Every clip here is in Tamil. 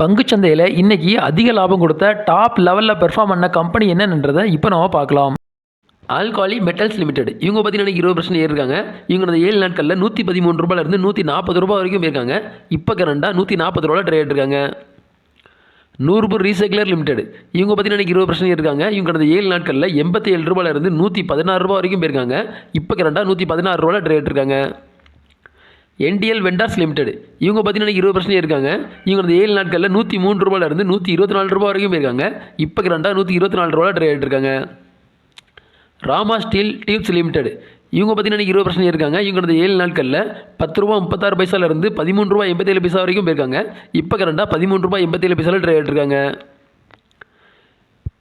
பங்குச்சந்தையில் இன்னைக்கு அதிக லாபம் கொடுத்த டாப் லெவலில் பெர்ஃபார்ம் பண்ண கம்பெனி என்னன்றதை இப்போ நம்ம பார்க்கலாம். ஆல்காலி மெட்டல்ஸ் லிமிடெட் இவங்க பார்த்தீங்கன்னா 20% ஏறிருக்காங்க. இவங்க அந்த 7 நாட்களில் ₹113 ₹140 வரைக்கும் போயிருக்காங்க. இப்போ கரண்டாக ₹140 ட்ரேட் இருக்காங்க. நூர்பூர் ரீசைக்கிளர் லிமிடெட் இவங்க பார்த்தீங்கன்னா 20% இருக்காங்க. இவங்க கடந்த 7 நாட்களில் ₹87 ₹116 வரைக்கும் போயிருக்காங்க. இப்போ கரண்டாக ₹116 ட்ரேட் இருக்காங்க. என்டிஎல் வெண்டார்ஸ் லிமிடெட் இவங்க பார்த்தீங்கன்னா 20% இருக்காங்க. இவங்க அந்த 7 நாட்களில் ₹103 ₹124 வரைக்கும் போயிருக்காங்க. இப்போ கரண்டாக ₹124 ட்ரேட் இருக்காங்க. ராமா ஸ்டீல் டியூப்ஸ் லிமிடெட் இவங்க பார்த்தீங்கன்னா 20% இருக்காங்க. இவங்க அந்த 7 நாட்களில் ₹10.36 ₹13.87 வரைக்கும் போயிருக்காங்க. இப்போ கரண்டாக ₹13.87 ட்ரேட் இருக்காங்க.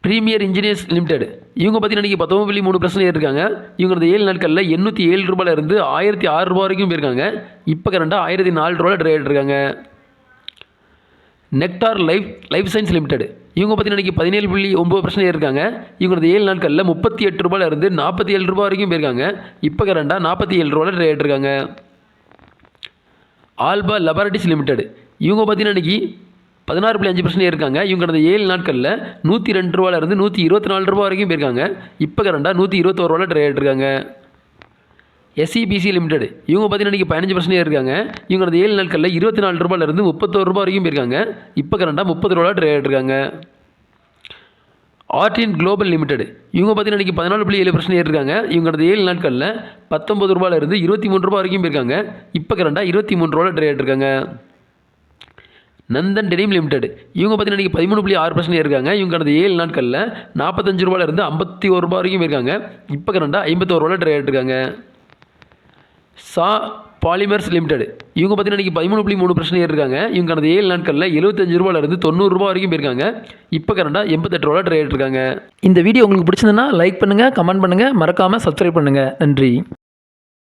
பிரீமியர் இன்ஜினியர்ஸ் லிமிடெட் இவங்க பார்த்தீங்கன்னா 19.3% இருக்காங்க. இவங்க அந்த 7 நாட்களில் ₹807 ₹1006 வரைக்கும் போயிருக்காங்க. இப்போ கரண்டாக ₹1004 ட்ரேட் இருக்காங்க. நெக்டார் லைஃப் சயின்ஸ் லிமிடெட் இவங்க பார்த்தீங்கன்னா 17.9% இருக்காங்க. இவங்க அந்த 7 நாட்களில் ₹38 ₹47 வரைக்கும் போயிருக்காங்க. இப்போ கரண்டாக ₹47 ட்ரேட் இருக்காங்க. ஆல்பா லெபார்டரிஸ் லிமிடெட் இவங்க பார்த்தீங்கன்னா 16.5% இருக்காங்க. இவங்க அந்த 7 நாட்களில் ₹102 ₹124 வரைக்கும் போயிருக்காங்க. இப்போ கரண்டாக ₹121 ட்ரேட் இருக்காங்க. எஸ்சிபிசி லிமிடெட் இவங்க பார்த்தீங்கன்னா 15% இருக்காங்க. இவங்க அந்த 7 நாட்களில் ₹24 ₹31 வரைக்கும் போயிருக்காங்க. இப்போ கரண்டாக ₹30 ட்ரேட் இருக்காங்க. ஆர்டின் குளோபல் லிமிடெட் இவங்க பார்த்தீங்கன்னா 14.7% இருக்காங்க. இவங்க அந்த 7 நாட்களில் ₹19 ₹23 வரைக்கும் போயிருக்காங்க. இப்போ கரண்டாக ₹23 ட்ரேட் இருக்காங்க. நந்தன் டெனிம் லிமிடெட் இவங்க பார்த்தீங்கன்னா 13.6% இருக்காங்க. இவங்க கடந்த 7 நாட்களில் ₹45 ₹51 வரைக்கும் போயிருக்காங்க. இப்போ கரண்டாக ₹51 ட்ரேட் இருக்காங்க. சா பாலிமர்ஸ் லிமிடெட் இவங்க பார்த்தீங்கன்னா 13.3% இருக்காங்க. இவங்க கடந்த 7 நாட்களில் ₹75 ₹90 வரைக்கும் போயிருக்காங்க. இப்போ கரண்டாக ₹88 ட்ரேட் இருக்காங்க. இந்த வீடியோ உங்களுக்கு பிடிச்சிருந்ததுன்னா லைக் பண்ணுங்கள், கமெண்ட் பண்ணுங்கள், மறக்காமல் சப்ஸ்கிரைப் பண்ணுங்கள். நன்றி.